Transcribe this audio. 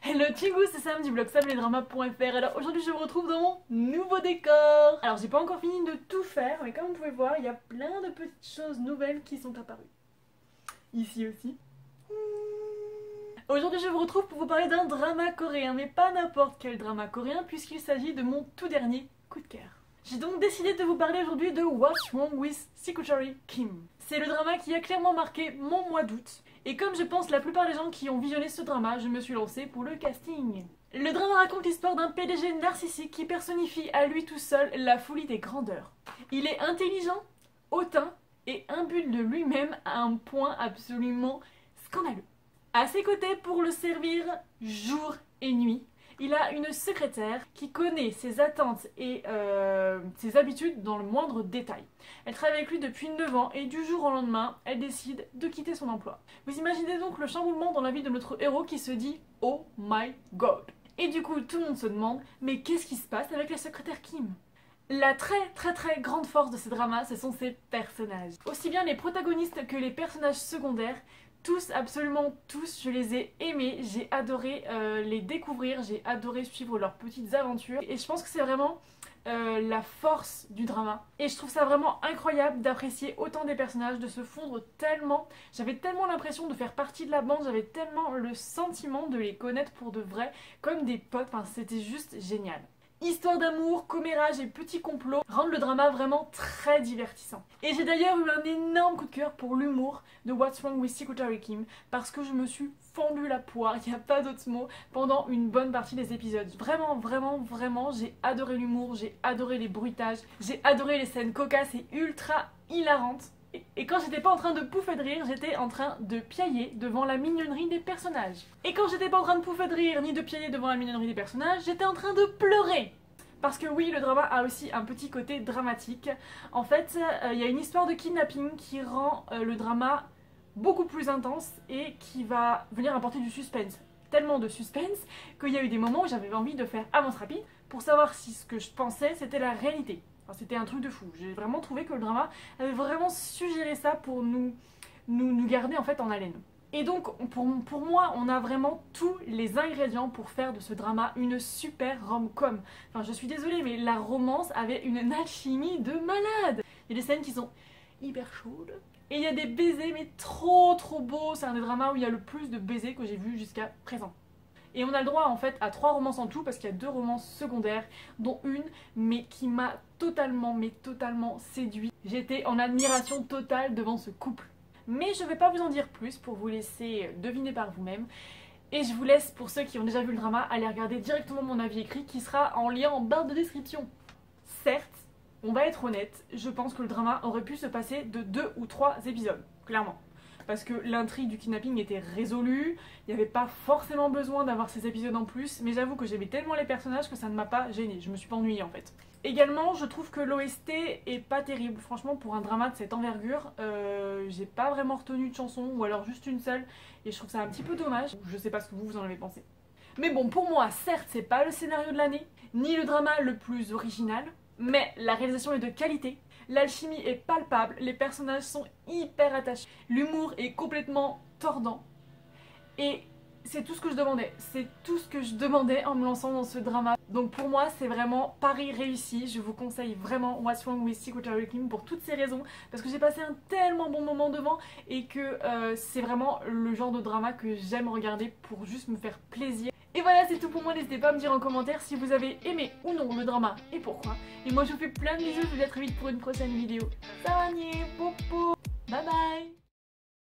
Hello Tchigou, c'est Sam du blog samledrama.fr. Alors aujourd'hui je vous retrouve dans mon nouveau décor. Alors j'ai pas encore fini de tout faire, mais comme vous pouvez voir, il y a plein de petites choses nouvelles qui sont apparues. Ici aussi. Aujourd'hui je vous retrouve pour vous parler d'un drama coréen, mais pas n'importe quel drama coréen puisqu'il s'agit de mon tout dernier coup de cœur. J'ai donc décidé de vous parler aujourd'hui de What's Wrong with Secretary Kim. C'est le drama qui a clairement marqué mon mois d'août. Et comme je pense la plupart des gens qui ont visionné ce drama, je me suis lancée pour le casting. Le drama raconte l'histoire d'un PDG narcissique qui personnifie à lui tout seul la folie des grandeurs. Il est intelligent, hautain et imbu de lui-même à un point absolument scandaleux. À ses côtés pour le servir jour et nuit, il a une secrétaire qui connaît ses attentes et ses habitudes dans le moindre détail. Elle travaille avec lui depuis 9 ans et du jour au lendemain, elle décide de quitter son emploi. Vous imaginez donc le chamboulement dans la vie de notre héros qui se dit « Oh my God !» Et du coup, tout le monde se demande « Mais qu'est-ce qui se passe avec la secrétaire Kim ?» La très grande force de ce drama, ce sont ses personnages. Aussi bien les protagonistes que les personnages secondaires, tous, absolument tous, je les ai aimés, j'ai adoré les découvrir, j'ai adoré suivre leurs petites aventures et je pense que c'est vraiment la force du drama. Et je trouve ça vraiment incroyable d'apprécier autant des personnages, de se fondre tellement. J'avais tellement l'impression de faire partie de la bande, j'avais tellement le sentiment de les connaître pour de vrai, comme des potes, enfin c'était juste génial. Histoire d'amour, commérage et petits complots rendent le drama vraiment très divertissant. Et j'ai d'ailleurs eu un énorme coup de cœur pour l'humour de What's Wrong with Secretary Kim parce que je me suis fendu la poire, il n'y a pas d'autre mot, pendant une bonne partie des épisodes. Vraiment, j'ai adoré l'humour, j'ai adoré les bruitages, j'ai adoré les scènes cocasses et ultra hilarantes. Et quand j'étais pas en train de pouffer de rire, j'étais en train de piailler devant la mignonnerie des personnages. Et quand j'étais pas en train de pouffer de rire ni de piailler devant la mignonnerie des personnages, j'étais en train de pleurer. Parce que oui, le drama a aussi un petit côté dramatique. En fait, il y a une histoire de kidnapping qui rend le drama beaucoup plus intense et qui va venir apporter du suspense. Tellement de suspense qu'il y a eu des moments où j'avais envie de faire avance rapide pour savoir si ce que je pensais c'était la réalité. Enfin, c'était un truc de fou. J'ai vraiment trouvé que le drama avait vraiment suggéré ça pour nous garder en fait en haleine. Et donc pour moi, on a vraiment tous les ingrédients pour faire de ce drama une super rom-com. Enfin, je suis désolée, mais la romance avait une alchimie de malade. Il y a des scènes qui sont hyper chaudes. Et il y a des baisers, mais trop beaux. C'est un des dramas où il y a le plus de baisers que j'ai vu jusqu'à présent. Et on a le droit en fait à 3 romances en tout parce qu'il y a 2 romances secondaires, dont une, mais qui m'a totalement séduit. J'étais en admiration totale devant ce couple. Mais je ne vais pas vous en dire plus pour vous laisser deviner par vous-même. Et je vous laisse, pour ceux qui ont déjà vu le drama, aller regarder directement mon avis écrit qui sera en lien en barre de description. Certes, on va être honnête, je pense que le drama aurait pu se passer de 2 ou 3 épisodes, clairement. Parce que l'intrigue du kidnapping était résolue, il n'y avait pas forcément besoin d'avoir ces épisodes en plus, mais j'avoue que j'aimais tellement les personnages que ça ne m'a pas gênée, je me suis pas ennuyée en fait. Également, je trouve que l'OST est pas terrible, franchement pour un drama de cette envergure, j'ai pas vraiment retenu de chanson, ou alors juste une seule, et je trouve ça un petit peu dommage, je sais pas ce que vous en avez pensé. Mais bon, pour moi, certes, c'est pas le scénario de l'année, ni le drama le plus original, mais la réalisation est de qualité. L'alchimie est palpable, les personnages sont hyper attachés, l'humour est complètement tordant. Et c'est tout ce que je demandais, c'est tout ce que je demandais en me lançant dans ce drama. Donc pour moi c'est vraiment pari réussi, je vous conseille vraiment What's Wrong with Secretary Kim pour toutes ces raisons. Parce que j'ai passé un tellement bon moment devant et que c'est vraiment le genre de drama que j'aime regarder pour juste me faire plaisir. Et voilà, c'est tout pour moi, n'hésitez pas à me dire en commentaire si vous avez aimé ou non le drama et pourquoi. Et moi je vous fais plein de bisous, je vous dis à très vite pour une prochaine vidéo. Salut, popo, bye bye.